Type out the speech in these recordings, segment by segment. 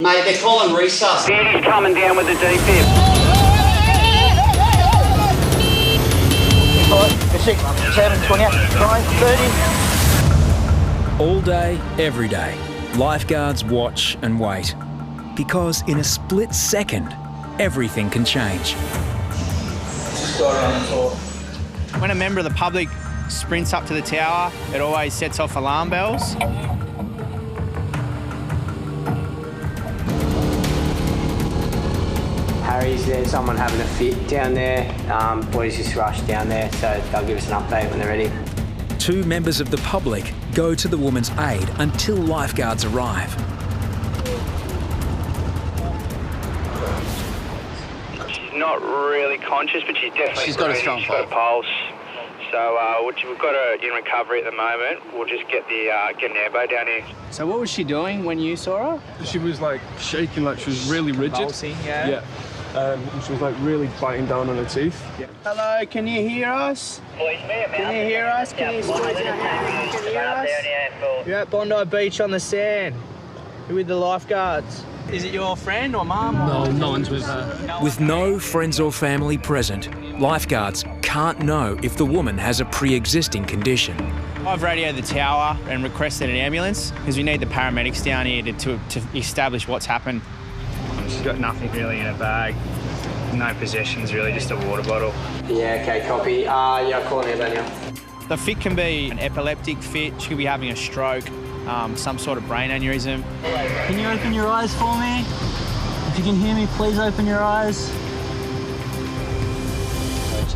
Mate, they're calling resus. Danny's coming down with the defib. 5, 6, 7, 28, 9, 30. All day, every day, lifeguards watch and wait. Because in a split second, everything can change. When a member of the public sprints up to the tower, it always sets off alarm bells. Harry's there, someone having a fit down there. Boys just rushed down there, so they'll give us an update when they're ready. 2 members of the public go to the woman's aid until lifeguards arrive. She's not really conscious, but she's definitely She's got a strong got a pulse. So we've got her in recovery at the moment. We'll just get an airboat down here. So what was she doing when you saw her? She was like shaking, like she was really rigid. Convulsing, yeah. And she was like really biting down on her teeth. Yeah. Hello, can you hear us? Can you hear us? Can you hear us? You're at Bondi Beach on the sand. You're with the lifeguards. Is it your friend or mum? No one's with her. With no friends or family present, lifeguards can't know if the woman has a pre-existing condition. I've radioed the tower and requested an ambulance because we need the paramedics down here to establish what's happened. She's got nothing really in her bag. No possessions really, just a water bottle. Yeah, okay, copy. Yeah, I'll call her, Daniel. The fit can be an epileptic fit. She could be having a stroke, some sort of brain aneurysm. Can you open your eyes for me? If you can hear me, please open your eyes.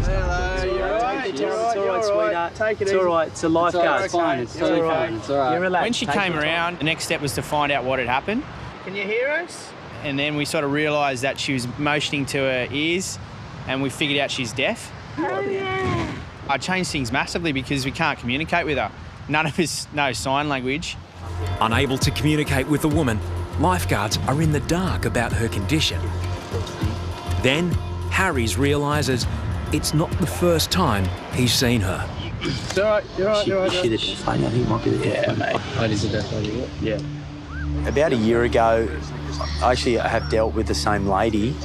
Hello, you're right. It's all right, sweetheart. Take it It's easy. all right. It's a lifeguard. It's fine. It's totally fine. It's all right. You're relaxed. When she Take came your time. around, the next step was to find out what had happened. Can you hear us? And then we sort of realised that she was motioning to her ears and we figured out she's deaf. I changed things massively because we can't communicate with her. None of us know sign language. Unable to communicate with the woman, lifeguards are in the dark about her condition. Then, Harries realises it's not the first time he's seen her. It's all right, you're right, you're right. Is she the deaf lady? I think it might be the deaf lady. mate. Oh, it is a death lady, yeah. About a year ago, I actually have dealt with the same lady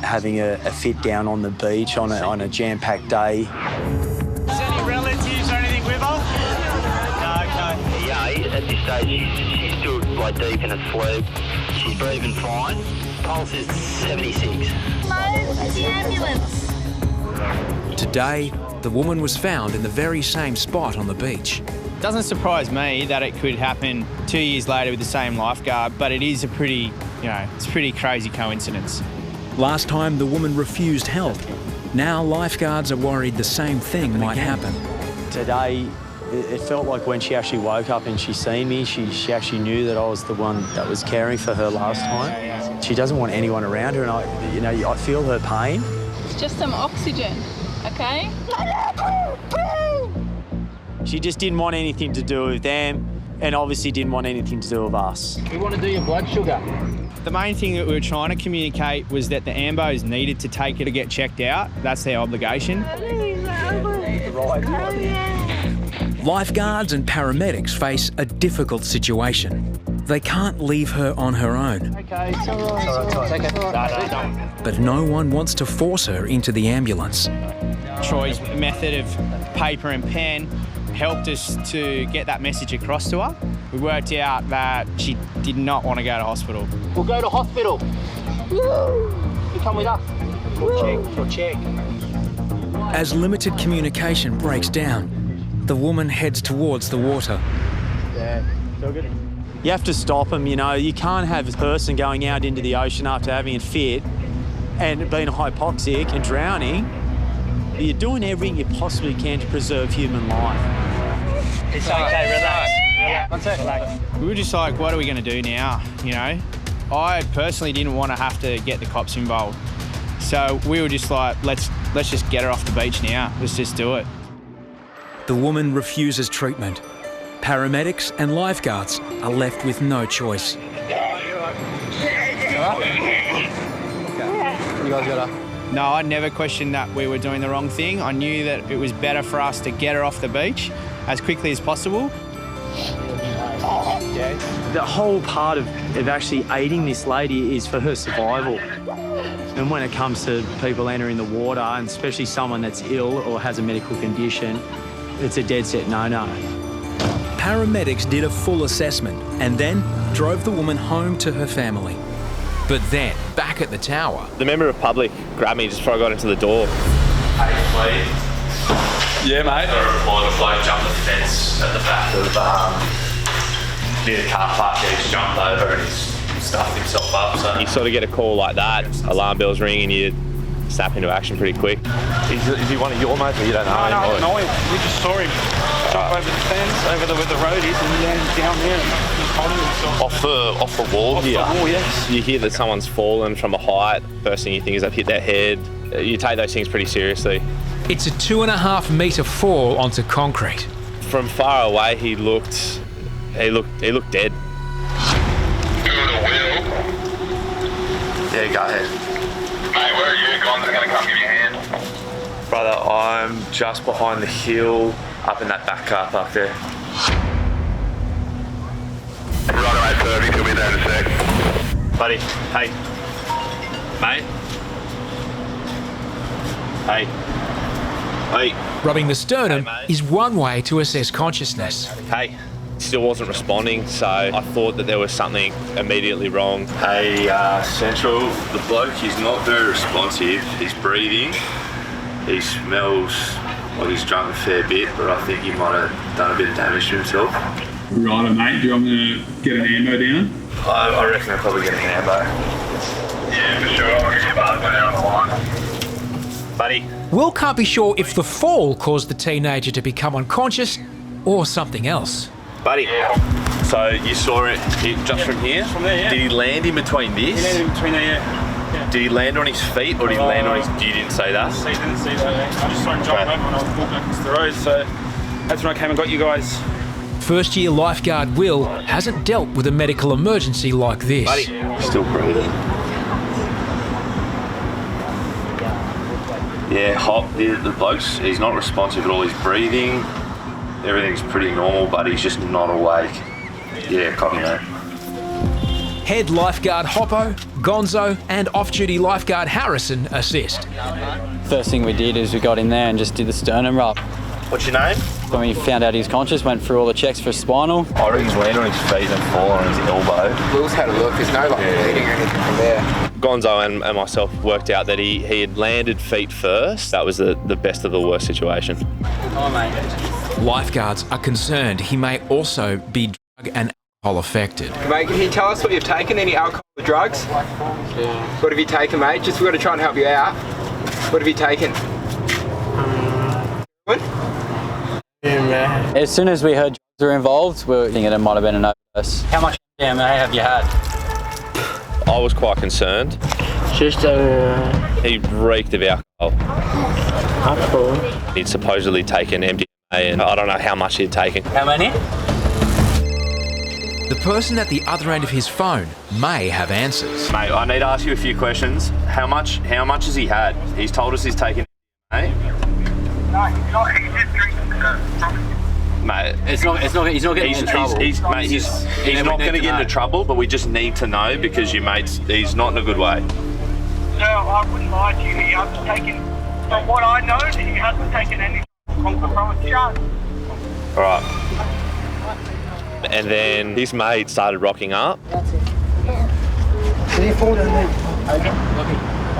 having a fit down on the beach on a jam-packed day. Is any relatives or anything with her? No. Yeah, at this stage, she's still like deep in a sleep. She's breathing fine. Pulse is 76. Hello, the ambulance. Today, the woman was found in the very same spot on the beach. Doesn't surprise me that it could happen 2 years later with the same lifeguard, but it is a pretty, it's a pretty crazy coincidence. Last time, the woman refused help. Now, lifeguards are worried the same thing might happen. Today, it felt like when she actually woke up and she seen me, she actually knew that I was the one that was caring for her last time. She doesn't want anyone around her, and I feel her pain. It's just some oxygen, okay? She just didn't want anything to do with them, and obviously didn't want anything to do with us. We want to do your blood sugar. The main thing that we were trying to communicate was that the ambos needed to take her to get checked out. That's their obligation. Lifeguards and paramedics face a difficult situation. They can't leave her on her own. Okay, it's all right. It's all right. But no one wants to force her into the ambulance. Troy's method of paper and pen helped us to get that message across to her. We worked out that she did not want to go to hospital. We'll go to hospital. You come with us. We'll check. As limited communication breaks down, the woman heads towards the water. Yeah, feel good. You have to stop them, You can't have a person going out into the ocean after having a fit and being hypoxic and drowning. You're doing everything you possibly can to preserve human life. It's okay, relax. Yeah. One sec. Relax. We were just like, what are we going to do now, I personally didn't want to have to get the cops involved. So we were just like, let's just get her off the beach now. Let's just do it. The woman refuses treatment. Paramedics and lifeguards are left with no choice. You guys got her? No, I never questioned that we were doing the wrong thing. I knew that it was better for us to get her off the beach as quickly as possible. The whole part of actually aiding this lady is for her survival. And when it comes to people entering the water, and especially someone that's ill or has a medical condition, it's a dead set no-no. Paramedics did a full assessment and then drove the woman home to her family. But then, back at the tower... The member of public grabbed me just before I got into the door. Hey, please. Yeah, mate. The bloke jumped the fence at the back of near the car park. He's jumped over and he's stuffed himself up. So You sort of get a call like that, alarm bells ring, and you snap into action pretty quick. is he one of your mates or you don't know him? No, I don't know him. We just saw him jump over the fence, over where the road is, and then down there and he's holding himself. Off the wall here. Oh, yes. You hear that someone's fallen from a height. First thing you think is they've hit their head. You take those things pretty seriously. It's a 2.5 metre fall onto concrete. From far away, he looked dead. Yeah, go ahead. Mate, where are you? Guys are going to come give you a hand. Brother, I'm just behind the hill up in that back car park there. Right away, service. He'll be there in a sec. Buddy, hey. Mate. Hey. Hey. Rubbing the sternum is one way to assess consciousness. Hey, still wasn't responding, so I thought that there was something immediately wrong. Hey, Central, the bloke, he's not very responsive. He's breathing. He smells like he's drunk a fair bit, but I think he might have done a bit of damage to himself. Righto, mate. Do you want me to get an ammo down? I reckon I'll probably get an ambo. Yeah, for sure. I'll get you bars down the line. Buddy. Will can't be sure if the fall caused the teenager to become unconscious or something else. Buddy, so you saw it just from here? From there, yeah. Did he land in between this? He landed in between there, yeah. Did he land on his feet or did he land on his... You didn't say that? I didn't see that. I just saw him jump over when I was walking across the road, so that's when I came and got you guys. First-year lifeguard Will hasn't dealt with a medical emergency like this. Buddy, still breathing. Yeah, Hop, the bloke's, he's not responsive at all. He's breathing. Everything's pretty normal, but he's just not awake. Yeah, copy that. Head lifeguard Hoppo, Gonzo and off-duty lifeguard Harrison assist. First thing we did is we got in there and just did the sternum rub. What's your name? When we found out he was conscious, went through all the checks for spinal. I reckon he's landed on his feet and fallen on his elbow. Will's had a look, there's no bleeding or anything from there. Gonzo and myself worked out that he had landed feet first. That was the best of the worst situation. Oh, mate. Lifeguards are concerned he may also be drug and alcohol affected. Mate, can you tell us what you've taken? Any alcohol or drugs? Yeah. What have you taken, mate? Just, we've got to try and help you out. What have you taken? What? As soon as we heard drugs were involved, we were thinking it might have been an overdose. How much MDMA have you had? I was quite concerned. Just He reeked of alcohol. He'd supposedly taken MDMA, and I don't know how much he'd taken. How many? The person at the other end of his phone may have answers. Mate, I need to ask you a few questions. How much has he had? He's told us he's taken MDMA. No, he's not. He's just drinking. Mate, He's not getting in trouble. He's not going to get into trouble, but we just need to know because your mate's, he's not in a good way. No, I wouldn't lie to you. He hasn't taken, from what I know, he hasn't taken any from a shot. All right. And then his mate started rocking up.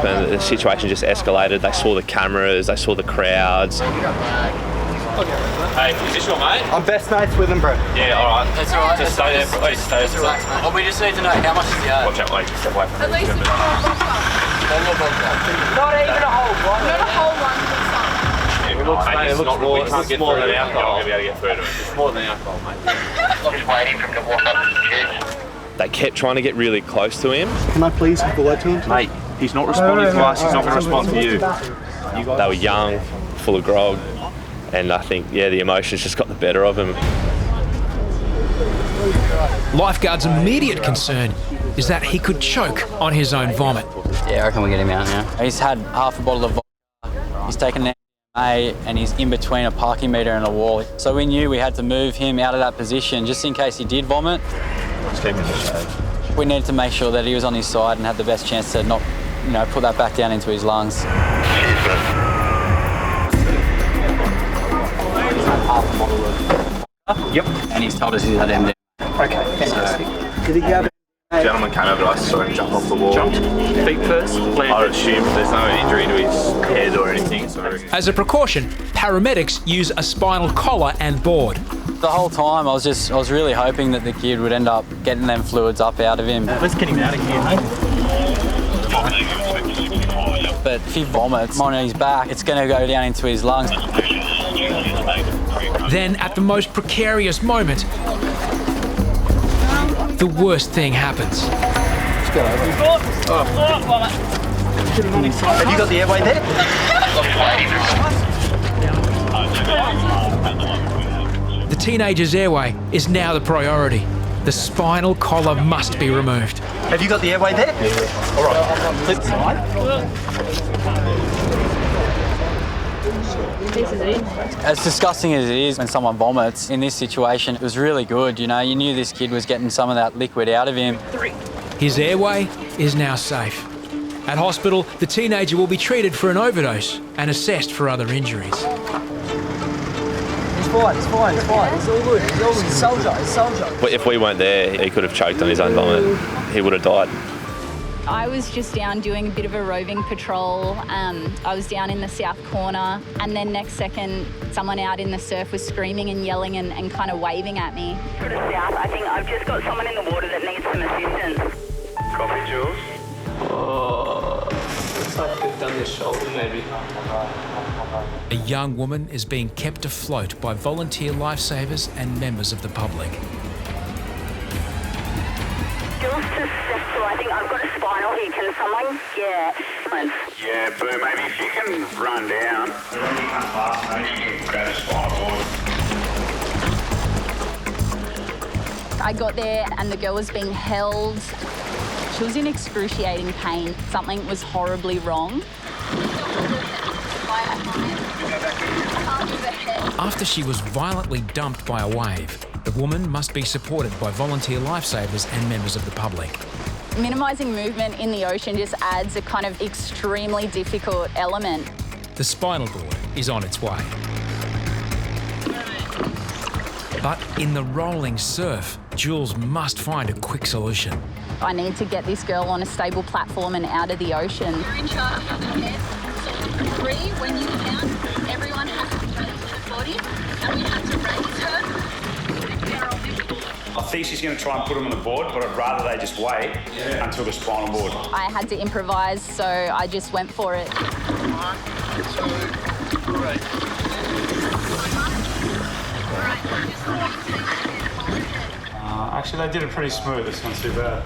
And the situation just escalated. They saw the cameras, they saw the crowds. Hey, is this your mate? I'm best mates with him, bro. Yeah, all right. That's all right. Just stay there, please. Stay there. Well, we just need to know how much is he had. Watch out, wait. Step away from At least me. a whole Not even a whole one. Not a whole one. It looks more than alcohol. We'll be able to get through to it. It's more than alcohol, mate. Just waiting for him to walk up to the chest. They kept trying to get really close to him. Can I please have the word to him? Mate, he's not responding to us. He's not going to respond to you. They were young, full of grog, and I think, the emotions just got the better of him. Lifeguard's immediate concern is that he could choke on his own vomit. Yeah, I reckon we get him out now. He's had half a bottle of vodka. He's taken an and he's in between a parking meter and a wall. So we knew we had to move him out of that position just in case he did vomit. Just keep him in the shade. We needed to make sure that he was on his side and had the best chance to not, put that back down into his lungs. Yep. And he's told us he's had MD. Okay, fantastic. Did he go? Gentleman came over to us, saw him jump off the wall. Jumped feet first. I would assume there's no injury to his head or anything. So. As a precaution, paramedics use a spinal collar and board. The whole time I was really hoping that the kid would end up getting them fluids up out of him. Let's get him out of here, mate. But if he vomits on his back, it's going to go down into his lungs. Then, at the most precarious moment, the worst thing happens. Have you got the airway there? The teenager's airway is now the priority. The spinal collar must be removed. Have you got the airway there? All right. As disgusting as it is when someone vomits, in this situation, it was really good. You knew this kid was getting some of that liquid out of him. His airway is now safe. At hospital, the teenager will be treated for an overdose and assessed for other injuries. It's fine. It's all good. It's soldier. But if we weren't there, he could have choked on his own vomit. He would have died. I was just down doing a bit of a roving patrol. I was down in the south corner, and then next second, someone out in the surf was screaming and yelling and kind of waving at me. To the south, I think I've just got someone in the water that needs some assistance. Copy, Jules. Oh, looks like they've done their shoulder maybe. A young woman is being kept afloat by volunteer lifesavers and members of the public. Jules to Cecil, I think I've got a spinal here. Can someone get... Yeah, Boo, maybe if you can run down. When you come past, maybe you can grab a spinal cord. I got there and the girl was being held. She was in excruciating pain. Something was horribly wrong. After she was violently dumped by a wave, the woman must be supported by volunteer lifesavers and members of the public. Minimising movement in the ocean just adds a kind of extremely difficult element. The spinal board is on its way. But in the rolling surf, Jules must find a quick solution. I need to get this girl on a stable platform and out of the ocean. You're in charge of the head. So 3, when you count, everyone has to raise her body, and we have to raise her. I think she's going to try and put him on the board, but I'd rather they just wait until the spinal board. I had to improvise, so I just went for it. Actually, they did it pretty smooth. It's not too bad.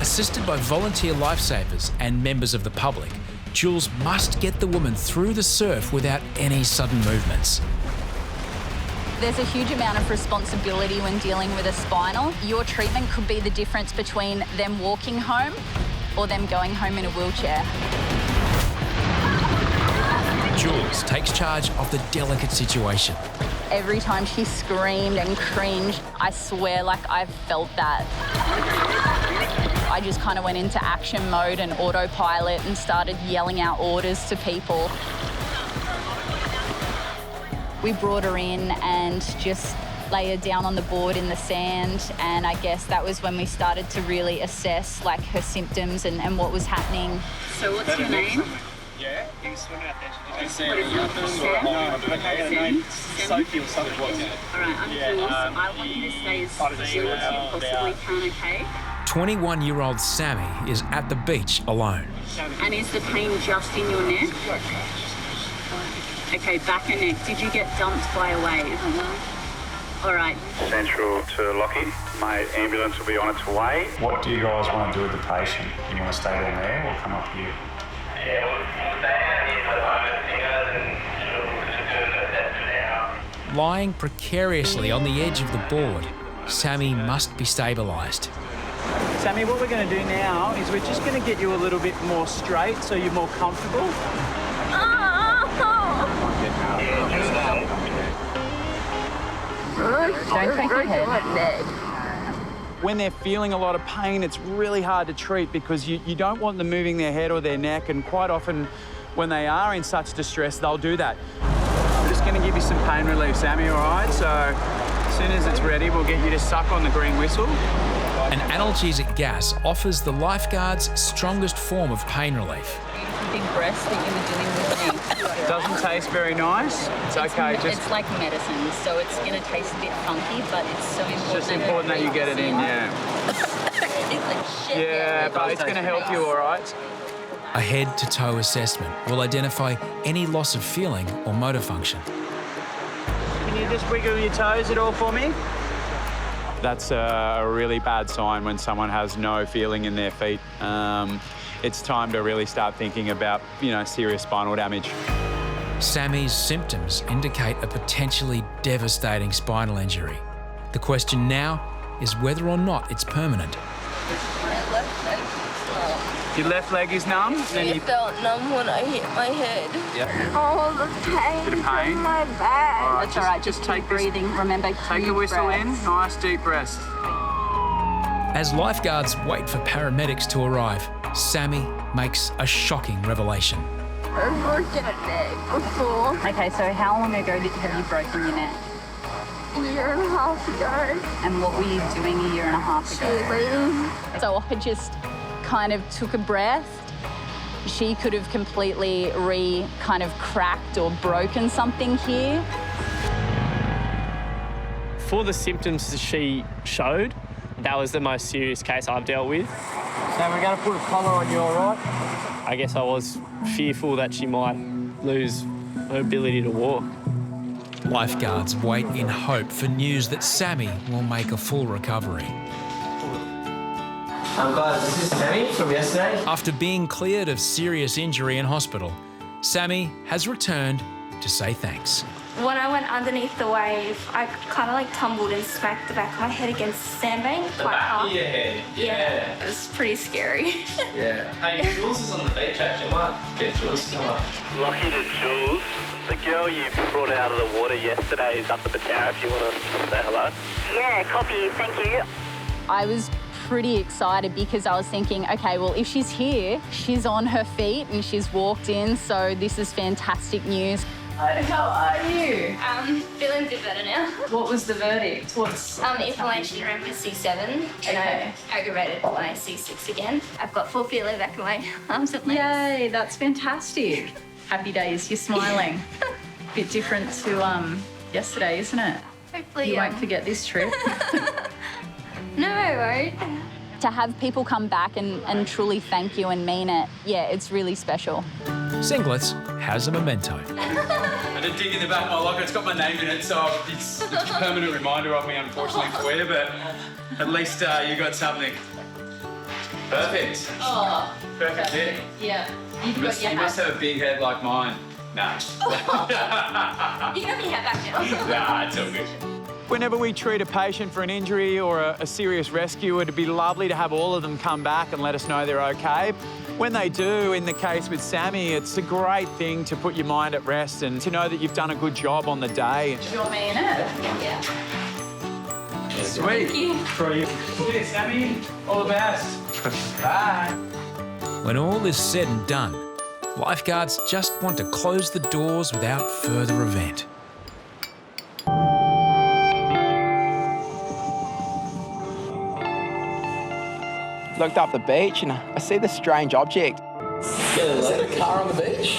Assisted by volunteer lifesavers and members of the public, Jules must get the woman through the surf without any sudden movements. There's a huge amount of responsibility when dealing with a spinal. Your treatment could be the difference between them walking home or them going home in a wheelchair. Jules takes charge of the delicate situation. Every time she screamed and cringed, I swear like I felt that. I just kind of went into action mode and autopilot and started yelling out orders to people. We brought her in and just lay her down on the board in the sand, and I guess that was when we started to really assess like her symptoms and what was happening. So what's your name? Yeah, he was swimming out there. Sophie or something. All right, I'm Jules. I want you to stay as still as you possibly can, okay? 21-year-old Sammy is at the beach alone. And is the pain just in your neck? Okay, back and neck. Did you get dumped by a wave? All right. Central to Lockheed. My ambulance will be on its way. What do you guys want to do with the patient? You want to stay down there or come up here? Yeah, we'll stay down here for the moment. Lying precariously on the edge of the board, Sammy must be stabilised. Sammy, what we're going to do now is we're just going to get you a little bit more straight so you're more comfortable. Don't take your head. When they're feeling a lot of pain, it's really hard to treat because you don't want them moving their head or their neck, and quite often when they are in such distress, they'll do that. We're just going to give you some pain relief, Sammy, all right? So as soon as it's ready, we'll get you to suck on the green whistle. An analgesic gas offers the Lifeguards' strongest form of pain relief. Big breast that you were doing with me. It doesn't taste very nice. It's okay. It's like medicine, so it's going to taste a bit funky, but it's so important. It's just important that you get it in, yeah. It's like shit. Yeah, but it's going to help you, all right? A head-to-toe assessment will identify any loss of feeling or motor function. Can you just wiggle your toes at all for me? That's a really bad sign when someone has no feeling in their feet. It's time to really start thinking about, serious spinal damage. Sammy's symptoms indicate a potentially devastating spinal injury. The question now is whether or not it's permanent. Your left leg is numb? It felt numb when I hit my head. Yeah. All the pain, Bit of pain? in my back. That's all right, just keep breathing. Remember, Take your whistle in, nice deep breath. As lifeguards wait for paramedics to arrive, Sammy makes a shocking revelation. I've broken a neck before. Okay, so how long ago have you broken your neck? A year and a half ago. And what were you doing a year and a half ago? Cheerleading. So I just kind of took a breath. She could have completely cracked or broken something here. For the symptoms that she showed, that was the most serious case I've dealt with. So we're going to put a collar on you, all right? I guess I was fearful that she might lose her ability to walk. Lifeguards wait in hope for news that Sammy will make a full recovery. Guys, this is Sammy from yesterday. After being cleared of serious injury in hospital, Sammy has returned to say thanks. When I went underneath the wave, I kind of tumbled and smacked the back of my head against the sandbank. The back of your head? Yeah. It was pretty scary. Yeah. Hey, Jules is on the beach actually. I might get Jules to come up. Lucky to Jules. The girl you brought out of the water yesterday is up at the tower if you want to say hello. Yeah, copy, thank you. I was pretty excited because I was thinking, okay, well, if she's here, she's on her feet and she's walked in, so this is fantastic news. How are you? Feeling a bit better now. What was the verdict? What's inflammation around my C7 and I aggravated my C6 again. I've got full feeling back in my arms and legs. Yay, that's fantastic. Happy days, you're smiling. Bit different to yesterday, isn't it? Hopefully, you won't forget this trip. No, I won't. To have people come back and truly thank you and mean it, yeah, it's really special. Singlets has a memento. I did dig in the back of my locker. It's got my name in it, so it's a permanent reminder of me, unfortunately for you, but at least you got something. Perfect. Oh, Perfect hit. yeah. You must have a big head like mine. Nah. You got me head back now. Nah, it's all good. Whenever we treat a patient for an injury or a serious rescue, it'd be lovely to have all of them come back and let us know they're okay. When they do, in the case with Sammy, it's a great thing to put your mind at rest and to know that you've done a good job on the day. Do you want me in it? Yeah. Sweet. Thank you. Yeah, Sammy, all the best. Bye. When all is said and done, lifeguards just want to close the doors without further event. Looked up the beach and I see this strange object. Is that a car on the beach?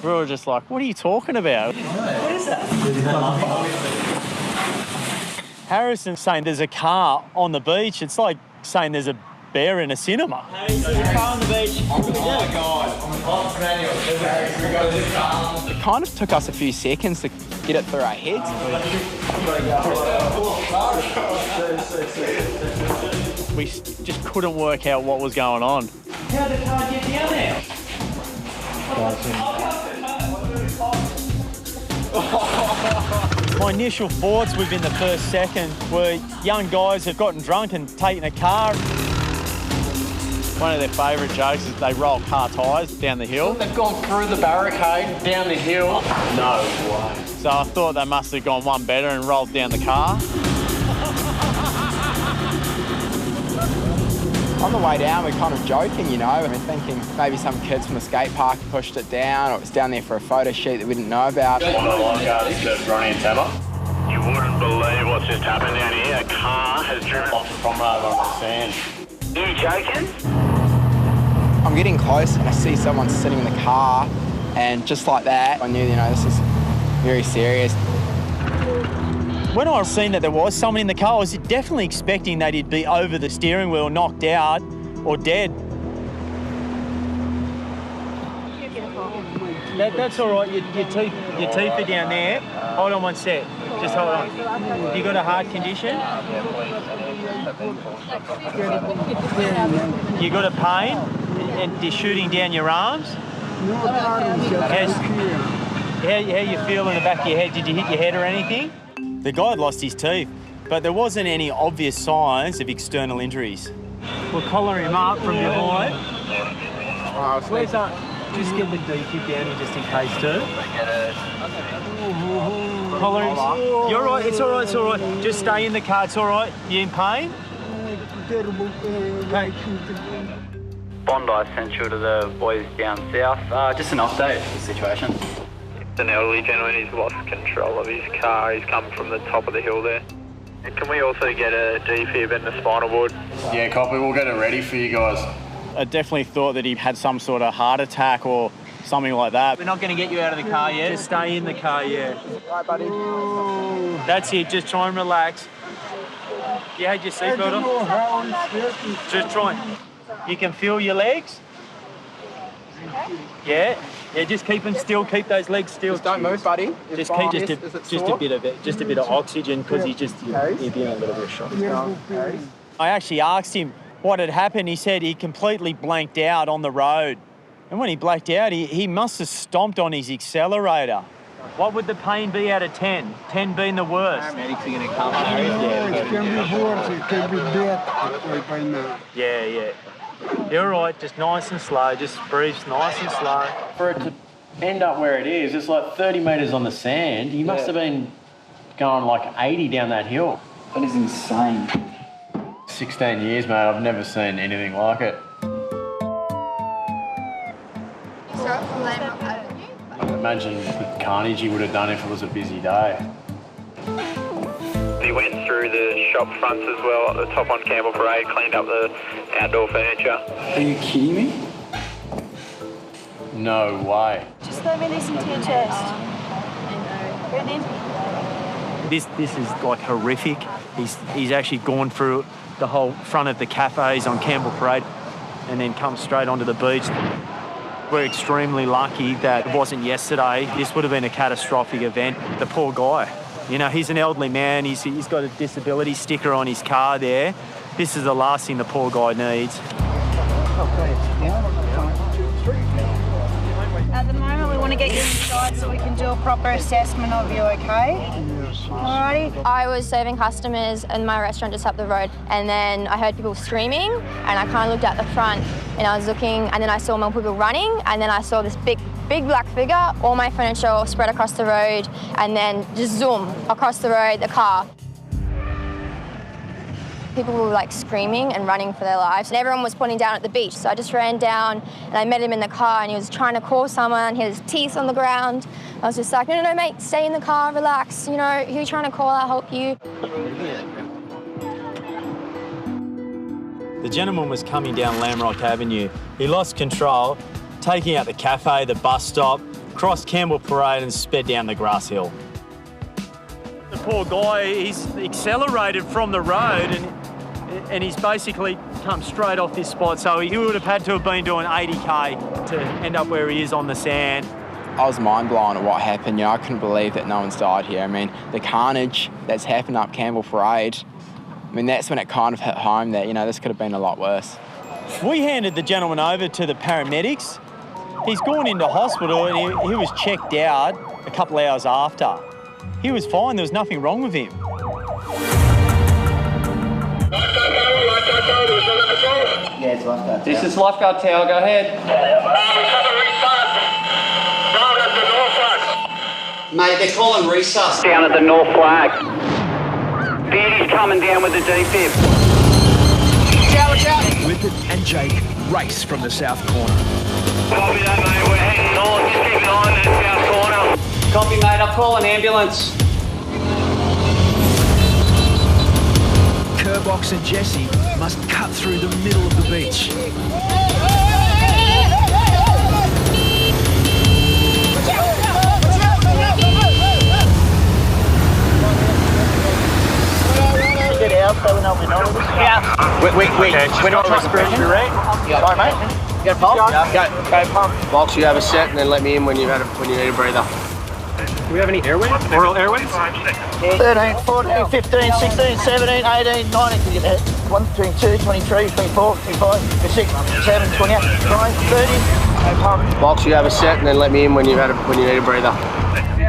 We were just like, what are you talking about? What is that? Harrison's saying there's a car on the beach. It's like saying there's a bear in a cinema. There's a car on the beach. Oh my God. It kind of took us a few seconds to get it through our heads. We just couldn't work out what was going on. How did the car get down there? My initial thoughts within the first second were young guys have gotten drunk and taken a car. One of their favourite jokes is they roll car tyres down the hill. They've gone through the barricade, down the hill. No way. So I thought they must have gone one better and rolled down the car. On the way down, we're kind of joking, you know. We're thinking maybe some kids from the skate park pushed it down, or it was down there for a photo shoot that we didn't know about. One of the lifeguards just running a temper. You wouldn't believe what's just happened down here. A car has driven off the promenade on the sand. Are you joking? I'm getting close and I see someone sitting in the car, and just like that, I knew, you know, this is very serious. When I seen that there was someone in the car, I was definitely expecting that he'd be over the steering wheel, knocked out or dead. That's all right. Your teeth are down there. Hold on one sec. Just hold on. Have you got a heart condition? You got a pain? And you're shooting down your arms? How you feel in the back of your head? Did you hit your head or anything? The guy had lost his teeth, but there wasn't any obvious signs of external injuries. We'll collar him up from behind. Where's that? Just get the defib down here just in case too. Collar him. You're all right, it's all right, it's all right. Just stay in the car, it's all right. You in pain? Okay. Bondi Central to the boys down south. Just an update of the situation. An elderly gentleman, he's lost control of his car. He's come from the top of the hill there. And can we also get a defib and the spinal board? Yeah, copy. We'll get it ready for you guys. I definitely thought that he had some sort of heart attack or something like that. We're not going to get you out of the car yet. Just stay in the car, yeah. Right, buddy. That's it. Just try and relax. You had your seatbelt on? Just try. You can feel your legs? Yeah. Yeah, just keep them still. Keep those legs still. Just don't move, buddy. Just keep just a bit of oxygen because he'd be in a little bit of shock. I actually asked him what had happened. He said he completely blanked out on the road, and when he blanked out, he must have stomped on his accelerator. What would the pain be out of 10? 10 being the worst. Paramedics are going to come. It can be worse. It can be death by now. Yeah. You're all right, just nice and slow, just breathe nice and slow. For it to end up where it is, it's like 30 metres on the sand. He must have been going like 80 down that hill. That is insane. 16 years, mate, I've never seen anything like it. I imagine the carnage he would have done if it was a busy day. He went through the shop fronts as well at the top on Campbell Parade, cleaned up the outdoor furniture. Are you kidding me? No way. Just let me listen to your chest. This is like horrific. He's actually gone through the whole front of the cafes on Campbell Parade and then come straight onto the beach. We're extremely lucky that it wasn't yesterday. This would have been a catastrophic event. The poor guy. You know, he's an elderly man. He's got a disability sticker on his car there. This is the last thing the poor guy needs. At the moment, we want to get you inside so we can do a proper assessment of you, okay? Alrighty. I was serving customers in my restaurant just up the road, and then I heard people screaming, and I kind of looked out the front, and I was looking, and then I saw more people running, and then I saw this big black figure, all my furniture spread across the road, and then just zoom across the road, the car. People were like screaming and running for their lives, and everyone was pointing down at the beach. So I just ran down and I met him in the car, and he was trying to call someone. He had his teeth on the ground. I was just like, no, mate, stay in the car, relax. You know, who are you trying to call? I'll help you. The gentleman was coming down Lamrock Avenue. He lost control, taking out the cafe, the bus stop, crossed Campbell Parade and sped down the grass hill. The poor guy, he's accelerated from the road and he's basically come straight off this spot. So he would have had to have been doing 80k to end up where he is on the sand. I was mind blown at what happened. You know, I couldn't believe that no one's died here. I mean, the carnage that's happened up Campbell Parade, I mean, that's when it kind of hit home that, you know, this could have been a lot worse. We handed the gentleman over to the paramedics. He's gone into hospital and he was checked out a couple of hours after. He was fine, there was nothing wrong with him. Yeah, it's lifeguard. This is lifeguard tower, go ahead. Mate, they're calling resus. Down at the North Flag. Beauty's coming down with the defib. Watch out! Whippet and Jake race from the south corner. Copy that, mate. We're heading north. Just keep an eye on that south corner. Copy, mate. I'll call an ambulance. Kerbox and Jesse must cut through the middle of the beach. Get out so we know we're not. Yeah. Wait. We're not respiratory, right? Yeah. Sorry, mate. You got a pulse? Yeah. Go pump. Box, you have a set, and then let me in when you need a breather. Do we have any airways? Oral airways? 13, 14, 15, 16, 17, 18, 19. You get that. 1, 22, 23, 24, 25, 26, 27, 28, 29, 30. Go pump. Box, you have a set, and then let me in when you need a breather.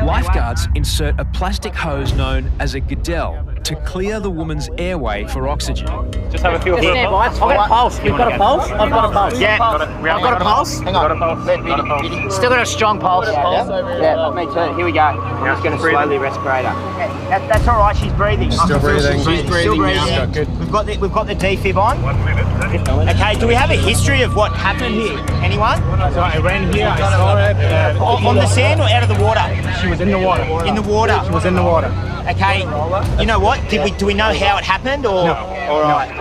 Lifeguards insert a plastic hose known as a Goodell to clear the woman's airway for oxygen. Just have a feel for it. I've got a pulse. You've got a pulse? I've got a pulse. Yeah. I've got a pulse. Hang on. Still got a strong pulse. Yeah, me too. Here we go. I'm just going to slowly respirate her. That's all right. She's breathing. Still breathing. She's breathing. Now. Good. We've got the defib on. Okay. Do we have a history of what happened here? Anyone? So I ran here. I saw it. On the sand or out of the water? She was in the water. In the water. She was in the water. Okay. You know what? Do we know how it happened or? No. All right.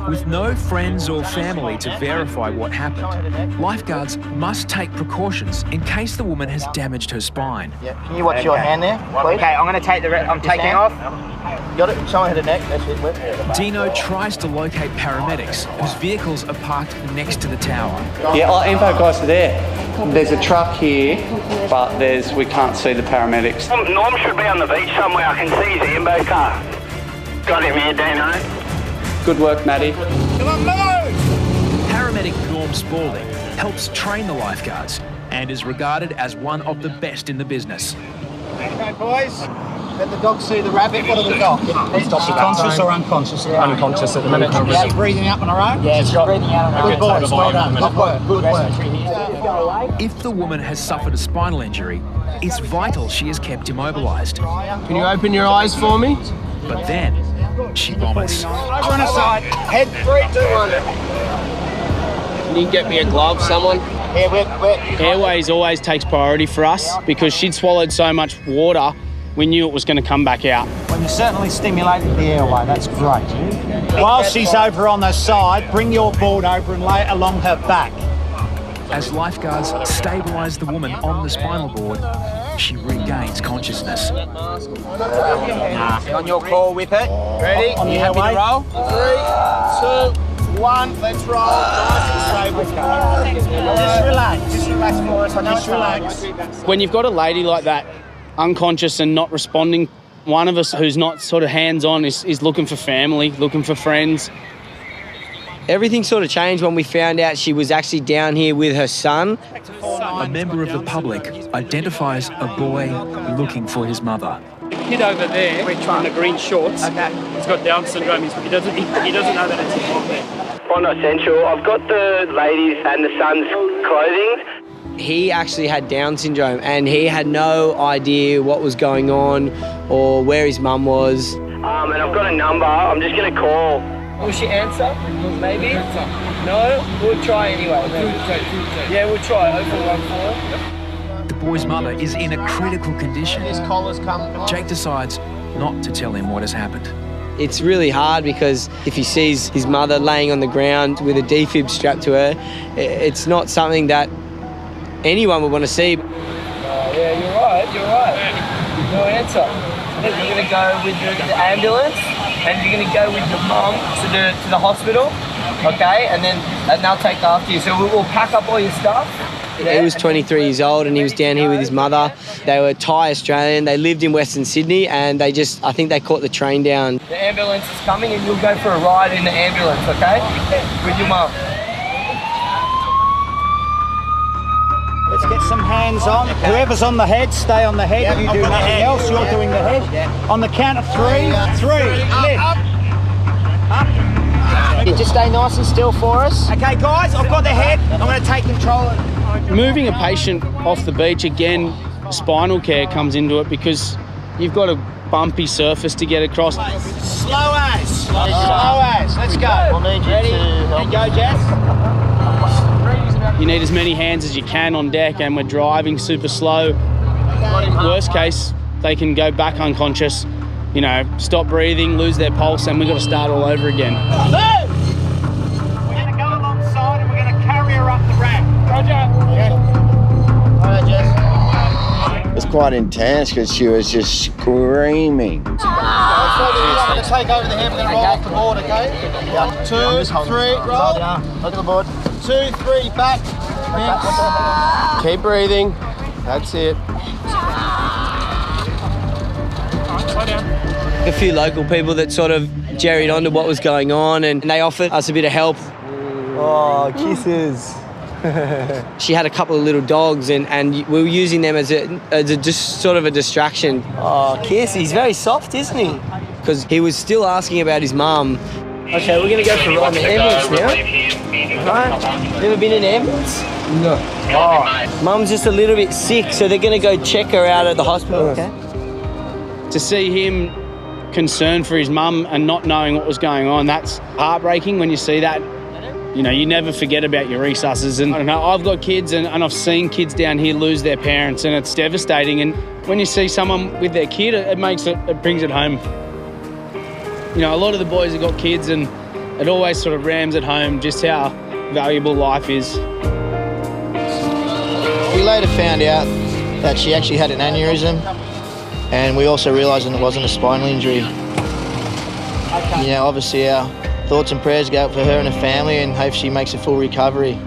With no friends or family to verify what happened, lifeguards must take precautions in case the woman has damaged her spine. Yeah. Can you watch your hand there, please? Okay, I'm going to take I'm taking off. Got it? Show her the neck. That's it. Deano tries to locate paramedics whose vehicles are parked next to the tower. Yeah, our info guys are there. There's a truck here, but we can't see the paramedics. Norm should be on the beach somewhere. I can see his ambo car. Got him here, Deano. Good work, Maddie. Come on, move! Paramedic Norm Spalding helps train the lifeguards and is regarded as one of the best in the business. Okay, boys. Let the dog see the rabbit. What have we got? Is she conscious or unconscious? Unconscious at the minute. Is she breathing out on her own? Yeah, she's breathing out on her own. Good boys, well done. Good work, good work. If the woman has suffered a spinal injury, it's vital she is kept immobilised. Can you open your eyes for me? But then, she vomits. Over on her side. Head 3, 2, 1. Can you get me a glove, someone? Yeah, we're... Airways always takes priority for us because she'd swallowed so much water, we knew it was going to come back out. Well, you certainly stimulated the airway. That's great. While she's over on the side, bring your board over and lay it along her back. As lifeguards stabilise the woman on the spinal board, she regains consciousness. On your call, Whippet. Ready? On the happy to roll? 3, 2, 1. Let's roll. Nice and stable. Just relax. Just relax for us. Just relax. When you've got a lady like that, unconscious and not responding, one of us who's not sort of hands-on is looking for family, looking for friends. Everything sort of changed when we found out she was actually down here with her son. A member of the public identifies a boy looking for his mother. The kid over there in the green shorts, he's got Down syndrome. He doesn't know that it's his mom there. On Essential, I've got the ladies and the son's clothing. He actually had Down syndrome and he had no idea what was going on or where his mum was. And I've got a number. I'm just going to call. Will she answer? Maybe? No? We'll try anyway. Yeah, we'll try. 0414. The boy's mother is in a critical condition. His collar's come off. Jake decides not to tell him what has happened. It's really hard because if he sees his mother laying on the ground with a defib strapped to her, it's not something that anyone would want to see. Yeah, you're right. No answer. You're going to go with the ambulance and you're going to go with your mum to the hospital, okay? And they'll take after you. So we'll pack up all your stuff. He was 23 years old and he was down here with his mother. They were Thai Australian. They lived in Western Sydney and I think they caught the train down. The ambulance is coming and you'll go for a ride in the ambulance, okay? With your mum. get some hands on. Whoever's on the head, stay on the head. You do nothing else, you're doing the head. On the count of 3, 3, lift. Up. You just stay nice and still for us. Okay, guys, I've got the head. I'm going to take control of it. Moving a patient off the beach, again, spinal care comes into it because you've got a bumpy surface to get across. Slow as. Let's go. We'll need you Ready? to help. Go, Jess. You need as many hands as you can on deck, and we're driving super slow. Worst case, they can go back unconscious, you know, stop breathing, lose their pulse, and we've got to start all over again. We're going to go alongside and we're going to carry her up the ramp. Roger. All right, Jess. It was quite intense because she was just screaming. I'm going to take over the head. We're going to roll off the board, okay? Yeah. 2, 3, roll. Look at the board. 2, 3, back. Keep breathing. That's it. A few local people that sort of jerried onto what was going on, and they offered us a bit of help. Oh, kisses. She had a couple of little dogs, and we were using them as a just sort of a distraction. Oh, kiss. He's very soft, isn't he? Because he was still asking about his mum. Okay, we're going to go for a ride in the ambulance now. Right? Never been in an ambulance? No. Oh, Mum's just a little bit sick, so they're going to go check her out at the hospital, okay? To see him concerned for his mum and not knowing what was going on, that's heartbreaking when you see that. You know, you never forget about your resusces. And I don't know, I've got kids and I've seen kids down here lose their parents, and it's devastating. And when you see someone with their kid, it brings it home. You know, a lot of the boys have got kids, and it always sort of rams at home just how valuable life is. We later found out that she actually had an aneurysm, and we also realised that it wasn't a spinal injury. You know, obviously our thoughts and prayers go out for her and her family, and hope she makes a full recovery.